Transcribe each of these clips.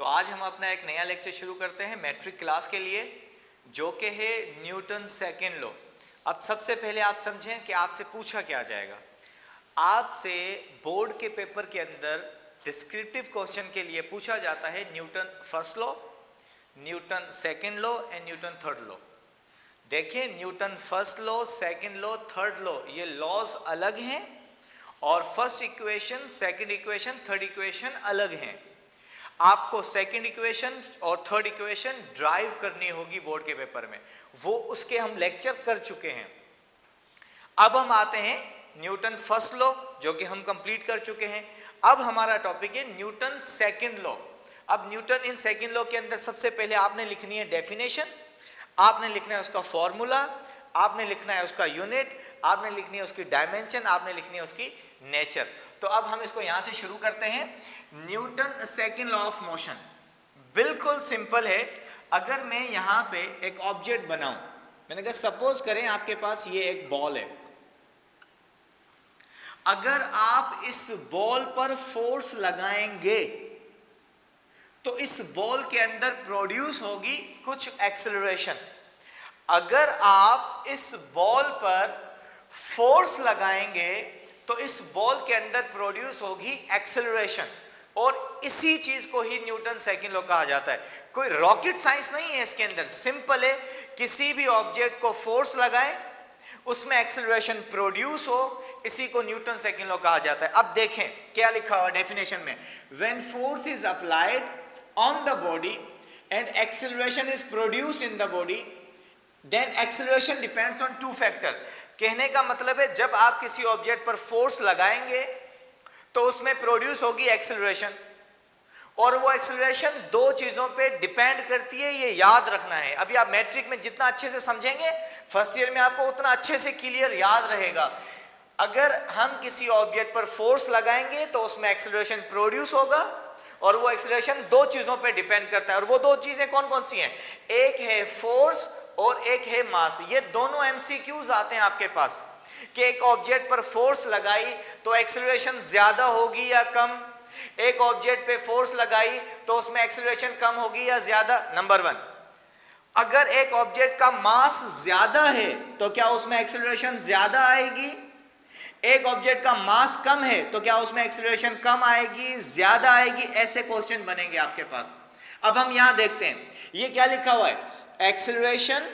तो आज हम अपना एक नया लेक्चर शुरू करते हैं मैट्रिक क्लास के लिए, जो कि है न्यूटन सेकंड लॉ। अब सबसे पहले आप समझें कि आपसे पूछा क्या जाएगा। आपसे बोर्ड के पेपर के अंदर डिस्क्रिप्टिव क्वेश्चन के लिए पूछा जाता है Newton first law, Newton second law and Newton third law. देखिए, Newton first law, second law, third law, ये लॉज अलग हैं और first equation, second equation, third equation अलग हैं। आपको सेकंड इक्वेशन और थर्ड इक्वेशन ड्राइव करनी होगी बोर्ड के पेपर में, वो उसके हम लेक्चर कर चुके हैं। अब हम आते हैं न्यूटन फर्स्ट लॉ, जो कि हम कंप्लीट कर चुके हैं। अब हमारा टॉपिक है न्यूटन सेकंड लॉ। अब न्यूटन इन सेकंड लॉ के अंदर सबसे पहले आपने लिखनी है डेफिनेशन, आपने लिखना है उसका फॉर्मूला, आपने लिखना है उसका यूनिट, आपने लिखनी है उसकी डायमेंशन, आपने लिखनी है उसकी नेचर। तो अब हम इसको यहां से शुरू करते हैं। Newton second law of motion बिल्कुल सिंपल है। अगर मैं यहां पे एक ऑब्जेक्ट बनाऊं, मैंने कहा सपोज करें आपके पास ये एक बॉल है। अगर आप इस बॉल पर फोर्स लगाएंगे तो इस बॉल के अंदर प्रोड्यूस होगी कुछ एक्सेलरेशन। अगर आप इस बॉल पर फोर्स लगाएंगे तो इस बॉल के अंदर प्रोड्यूस होगी एक्सेलरेशन, और इसी चीज को ही न्यूटन सेकंड लॉ कहा जाता है। कोई रॉकेट साइंस नहीं है इसके अंदर, सिंपल है। किसी भी ऑब्जेक्ट को फोर्स लगाएं, उसमें एक्सेलरेशन प्रोड्यूस हो, इसी को न्यूटन सेकंड लॉ कहा जाता है। अब देखें क्या लिखा हुआ डेफिनेशन में, when force is applied on the body and acceleration is produced in the body, then acceleration depends on two factor। कहने का मतलब है जब आप किसी ऑब्जेक्ट पर फोर्स लगाएंगे तो उसमें प्रोड्यूस होगी एक्सेलरेशन, और वो एक्सेलरेशन दो चीजों पे डिपेंड करती है, ये याद रखना है। अभी आप मैट्रिक में जितना अच्छे से समझेंगे फर्स्ट ईयर में आपको उतना अच्छे से क्लियर याद रहेगा। अगर हम किसी ऑब्जेक्ट पर फोर्स लगाएंगे तो उसमें एक्सेलरेशन प्रोड्यूस होगा, और वो एक्सेलरेशन दो चीजों पे डिपेंड करता है। और वो दो चीजें कौन कौन सी हैं? एक है फोर्स और एक है मास। ये दोनों एमसीक्यूज आते हैं आपके पास कि एक ऑब्जेक्ट पर फोर्स लगाई तो एक्सेलरेशन ज्यादा होगी या कम, एक ऑब्जेक्ट पे फोर्स लगाई तो उसमें एक्सेलरेशन कम होगी या ज्यादा। नंबर वन, अगर एक ऑब्जेक्ट का मास ज्यादा है तो क्या उसमें एक्सेलरेशन ज्यादा आएगी? एक ऑब्जेक्ट का मास कम है तो क्या उसमें एक्सेलरेशन कम आएगी, ज्यादा आएगी? ऐसे क्वेश्चन बनेंगे आपके पास। अब हम यहां देखते हैं ये क्या लिखा हुआ है, acceleration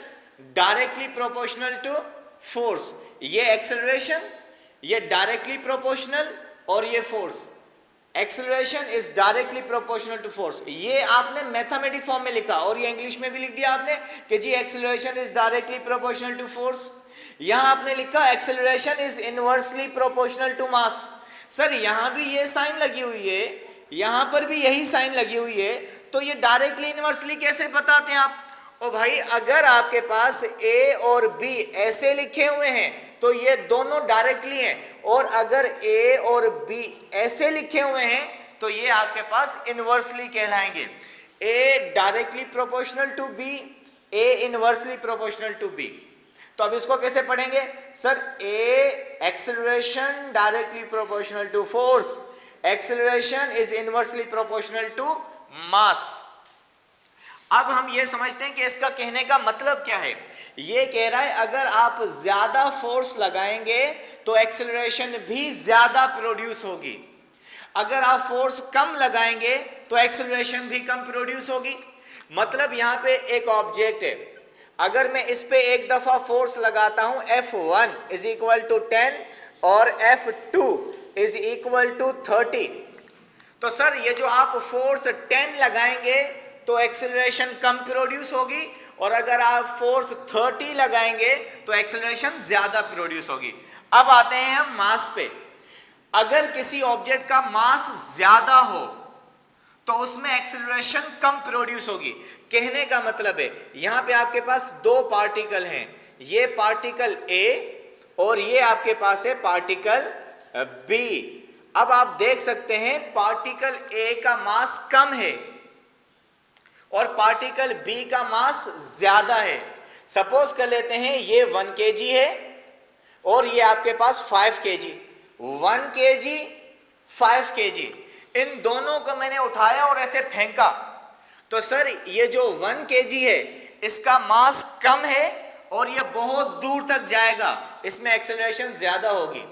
directly proportional to force. ये एक्सेलरेशन, ये डायरेक्टली प्रोपोर्शनल, और ये force. Acceleration is directly proportional to force. ये आपने मैथमेटिक फॉर्म में लिखा, और ये इंग्लिश में भी लिख दिया आपने कि जी acceleration is directly proportional to force. यहां आपने लिखा acceleration is inversely proportional to mass. Sir यहां भी ये साइन लगी हुई है, यहां पर भी यही साइन लगी हुई है, तो ये डायरेक्टली इनवर्सली कैसे बताते हैं आप? ओ भाई, अगर आपके पास ए और बी ऐसे लिखे हुए हैं तो ये दोनों डायरेक्टली हैं, और अगर ए और बी ऐसे लिखे हुए हैं तो ये आपके पास इनवर्सली कहलाएंगे। A directly proportional to B, A inversely proportional to B. तो अब इसको कैसे पढ़ेंगे? Sir A acceleration directly proportional to force, acceleration is inversely proportional to mass. अब हम ये समझते हैं कि इसका कहने का मतलब क्या है। ये कह रहा है अगर आप ज्यादा फोर्स लगाएंगे तो एक्सेलरेशन भी ज्यादा प्रोड्यूस होगी, अगर आप फोर्स कम लगाएंगे तो एक्सेलरेशन भी कम प्रोड्यूस होगी। मतलब यहां पे एक ऑब्जेक्ट है, अगर मैं इस पे एक दफा फोर्स लगाता हूं F1 इज इक्वल टू 10 और F2 इज इक्वल टू 30, तो सर ये जो आप फोर्स 10 लगाएंगे तो एक्सेलरेशन कम प्रोड्यूस होगी, और अगर आप फोर्स 30 लगाएंगे तो एक्सेलरेशन ज्यादा प्रोड्यूस होगी। अब आते हैं हम मास पे। अगर किसी ऑब्जेक्ट का मास ज्यादा हो तो उसमें एक्सेलरेशन कम प्रोड्यूस होगी। कहने का मतलब है यहां पे आपके पास दो पार्टिकल हैं, ये पार्टिकल ए और ये आपके पास है पार्टिकल बी। अब आप देख सकते हैं पार्टिकल ए का मास कम है और पार्टिकल बी का मास ज्यादा है। सपोज कर लेते हैं ये 1 kg है और ये आपके पास 5 kg, 1 kg 5 kg, इन दोनों को मैंने उठाया और ऐसे फेंका तो सर ये जो 1 kg है इसका मास कम है और ये बहुत दूर तक जाएगा, इसमें एक्सेलरेशन ज्यादा होगी।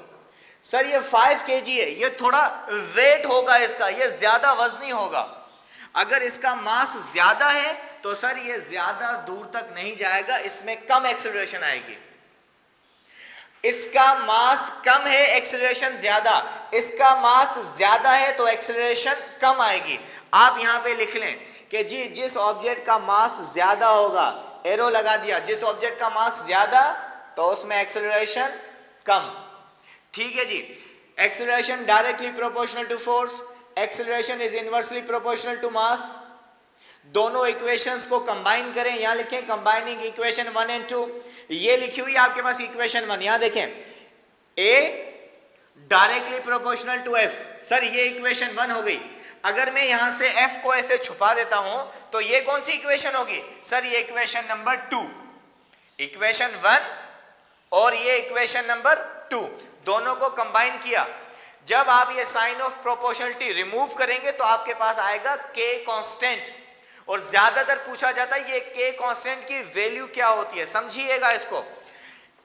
सर ये 5 kg है, ये थोड़ा वेट होगा इसका, ये ज्यादा वजनी होगा। अगर इसका मास ज्यादा है तो सर ये ज्यादा दूर तक नहीं जाएगा, इसमें कम एक्सेलरेशन आएगी। इसका मास कम है, एक्सेलरेशन ज्यादा, इसका मास ज्यादा है तो एक्सेलरेशन कम आएगी। आप यहां पे लिख लें कि जी जिस ऑब्जेक्ट का मास ज्यादा होगा, एरो लगा दिया, जिस ऑब्जेक्ट का मास ज्यादा तो उसमें एक्सेलरेशन कम। ठीक है जी। Acceleration directly proportional to force, acceleration is inversely proportional to mass. दोनों इक्वेशंस को कंबाइन करें, यहां लिखें कंबाइनिंग इक्वेशन 1 एंड 2। ये लिखी हुई है आपके पास इक्वेशन 1, यहां देखें A directly proportional to F. Sir ये इक्वेशन 1 हो गई। अगर मैं यहां से एफ को ऐसे छुपा देता हूं तो ये कौन सी इक्वेशन होगी? सर ये इक्वेशन नंबर 2। इक्वेशन 1 और ये इक्वेशन नंबर 2 दोनों को कंबाइन किया। जब आप ये साइन ऑफ प्रोपोर्शनलिटी रिमूव करेंगे तो आपके पास आएगा के कांस्टेंट। और ज्यादातर पूछा जाता है ये के कांस्टेंट की वैल्यू क्या होती है, समझिएगा इसको।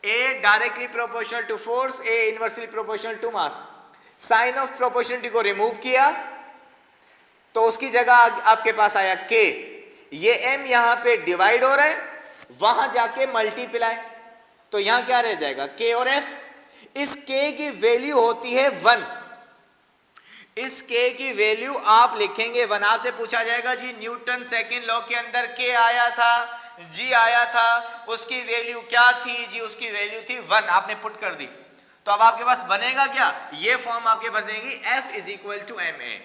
A directly proportional to force, A inversely proportional to mass. Sign of proportionality को रिमूव किया तो उसकी जगह आपके पास आया के। ये एम यहां पे डिवाइड हो रहा है, वहां जाके मल्टीप्लाई, तो यहां क्या रह जाएगा? के और एफ। इस के की वैल्यू होती है 1। इस के की वैल्यू आप लिखेंगे 1। आपसे पूछा जाएगा जी न्यूटन सेकंड लॉ के अंदर के आया था, जी आया था, उसकी वैल्यू क्या थी? जी उसकी वैल्यू थी 1। आपने पुट कर दी तो अब आपके पास बनेगा क्या? ये फॉर्म आपके बनेगी F is equal to M A.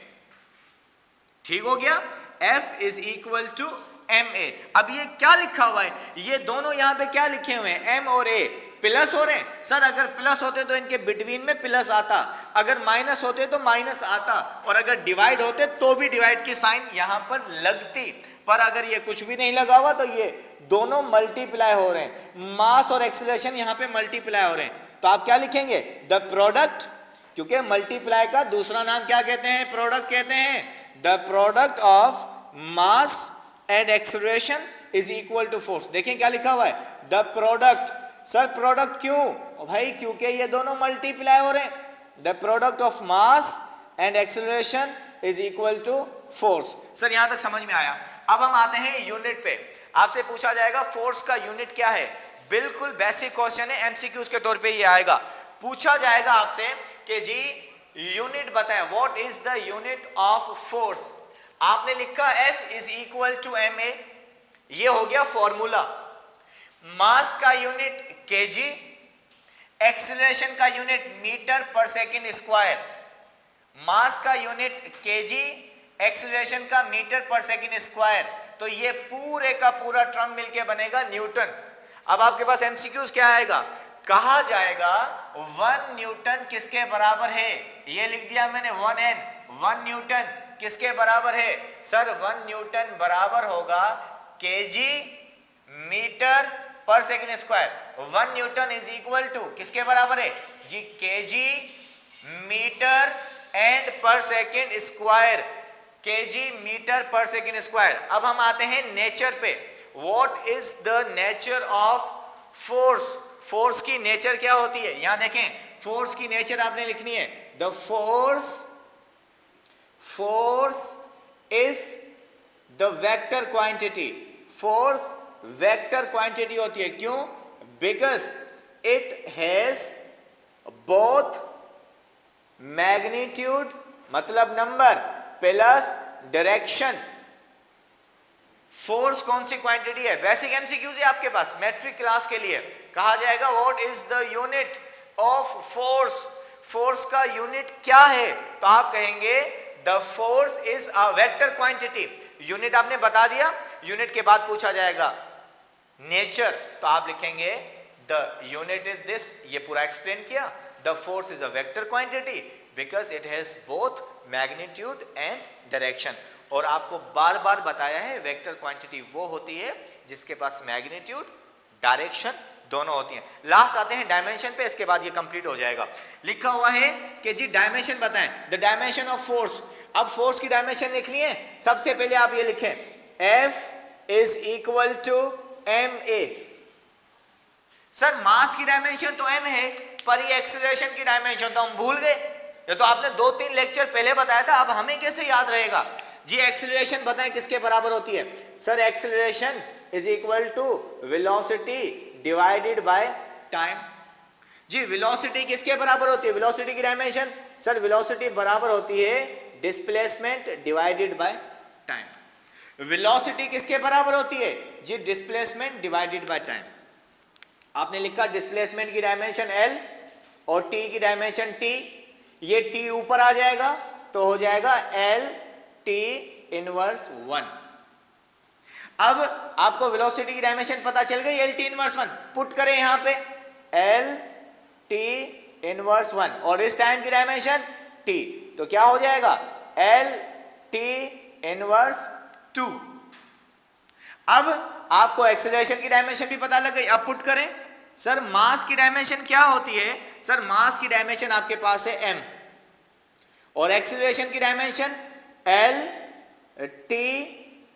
ठीक हो गया? F is equal to M A. अब ये क्या लिखा हुआ है? ये दोनों यहां पे क्या लिखे हुए हैं? M और A प्लस हो रहे हैं। सर अगर प्लस होते तो इनके बिटवीन में प्लस आता, अगर माइनस होते तो माइनस आता, और अगर डिवाइड होते तो भी डिवाइड की साइन यहां पर लगती। पर अगर ये कुछ भी नहीं लगा हुआ तो ये दोनों मल्टीप्लाई हो रहे हैं, मास और एक्सेलरेशन यहां पे मल्टीप्लाई हो रहे हैं। तो आप क्या लिखेंगे? द प्रोडक्ट, क्योंकि मल्टीप्लाई का दूसरा नाम क्या कहते हैं? प्रोडक्ट कहते हैं। The product of mass and acceleration is equal to force. देखें क्या लिखा हुआ है? The product. सर प्रोडक्ट क्यों? भाई क्योंकि ये दोनों मल्टीप्लाई हो रहे हैं। The product of mass and acceleration is equal to force. Sir यहां तक समझ में आया। अब हम आते हैं यूनिट पे। आपसे पूछा जाएगा फोर्स का यूनिट क्या है? बिल्कुल बेसिक क्वेश्चन है, एमसीक्यूज के तौर पे ये आएगा। पूछा जाएगा आपसे कि जी यूनिट बताएं, what is the unit of force? आपने लिखा F is equal to M A, ये हो गया फॉर्मूला। मास का यूनिट केजी, एक्सेलरेशन का unit metre per second square. Mass का यूनिट केजी, एक्सेलरेशन का मीटर पर सेकेंड स्क्वायर। तो ये पूरे का पूरा टर्म मिलके बनेगा न्यूटन। अब आपके पास एमसीक्यूज क्या आएगा? कहा जाएगा 1 न्यूटन किसके बराबर है? ये लिख दिया मैंने 1n। 1 न्यूटन किसके बराबर है? सर 1 न्यूटन बराबर होगा KG metre per second square. 1 newton is equal to किसके बराबर है? जी KG metre and per second square. KG metre per second square. अब हम आते हैं नेचर पे। What is the nature of force? Force की नेचर क्या होती है? यहां देखें, फोर्स की नेचर आपने लिखनी है। The force is the vector quantity. Force vector quantity होती है। क्यों? Because it has both magnitude मतलब नंबर प्लस डायरेक्शन। फोर्स कौन सी क्वांटिटी है? बेसिक एमसीक्यूज है आपके पास मैट्रिक क्लास के लिए। कहा जाएगा what is the unit of force? Force का यूनिट क्या है? तो आप कहेंगे the force is a vector quantity. Unit आपने बता दिया। यूनिट के बाद पूछा जाएगा नेचर, तो आप लिखेंगे द यूनिट इज दिस। ये पूरा एक्सप्लेन किया। The force is a vector quantity because it has both magnitude and direction. और आपको बार बार बताया है वेक्टर क्वांटिटी वो होती है जिसके पास मैग्नीट्यूड डायरेक्शन दोनों होती हैं। लास्ट आते हैं डायमेंशन पे, इसके बाद ये कंप्लीट हो जाएगा। लिखा हुआ है कि जी डायमेंशन बताएं, द डायमेंशन ऑफ फोर्स। अब फोर्स की डायमेंशन लिखनी है। सबसे पहले आप ये लिखें F is equal to ma। Sir mass की डायमेंशन तो m है, पर ये एक्सीलरेशन की डायमेंशन तो हम भूल गए। ये तो आपने 2-3 लेक्चर पहले बताया था, अब हमें कैसे याद रहेगा जी? एक्सीलरेशन बताएं किसके बराबर होती है? Sir acceleration is equal to velocity divided by time. जी वेलोसिटी किसके बराबर होती है? वेलोसिटी की डायमेंशन, सर वेलोसिटी बराबर होती है displacement divided by time. Velocity किसके बराबर होती है जी? Displacement divided by time. आपने लिखा डिस्प्लेसमेंट की डायमेंशन L और T की डायमेंशन T, ये T ऊपर आ जाएगा तो हो जाएगा L T इनवर्स 1। अब आपको वेलोसिटी की डायमेंशन पता चल गई, L T इनवर्स 1 पुट करें यहां पे L T इनवर्स 1 और इस टाइम की डायमेंशन T, तो क्या हो जाएगा L T इनवर्स 2। अब आपको एक्सीलरेशन की डायमेंशन भी पता लग गई, अब पुट करें। सर मास की डायमेंशन क्या होती है? सर मास की डायमेंशन आपके पास है m और एक्सीलरेशन की डायमेंशन L T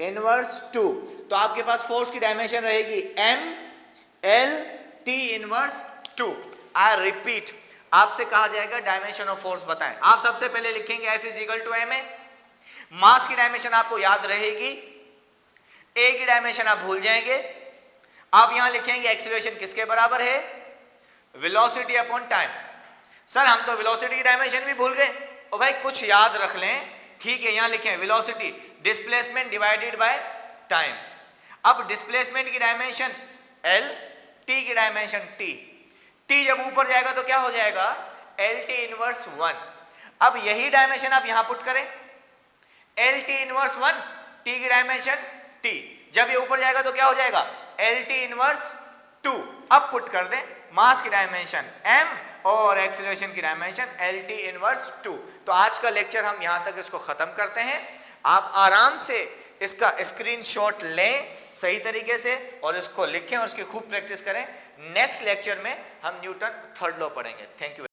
इनवर्स 2, तो आपके पास फोर्स की डायमेंशन रहेगी m L T inverse 2। I repeat, आपसे कहा जाएगा डायमेंशन ऑफ फोर्स बताएं, आप सबसे पहले लिखेंगे F is equal to ma। Mass की डायमेंशन आपको याद रहेगी, a की डायमेंशन आप भूल जाएंगे। आप यहां लिखेंगे एक्सीलरेशन किसके बराबर है? Velocity upon time. सर हम तो वेलोसिटी की डायमेंशन भी भूल गए, और भाई कुछ याद रख लें, ठीक है। यहां लिखें velocity displacement divided by time. अब डिस्प्लेसमेंट की डायमेंशन L, T की डायमेंशन T। T जब ऊपर जाएगा तो क्या हो जाएगा? L T inverse 1। अब यही डायमेंशन आप यहां पुट करें L T इनवर्स 1, T की डायमेंशन T, जब ये ऊपर जाएगा तो क्या हो जाएगा? L T inverse 2। अब पुट कर दें मास की डायमेंशन m और एक्सीलरेशन की डायमेंशन L T इनवर्स 2। तो आज का लेक्चर हम यहां तक इसको खत्म करते हैं। आप आराम से इसका स्क्रीनशॉट लें सही तरीके से और इसको लिखें और उसकी खूब प्रैक्टिस करें। नेक्स्ट लेक्चर में हम न्यूटन थर्ड लॉ पढ़ेंगे। Thank you.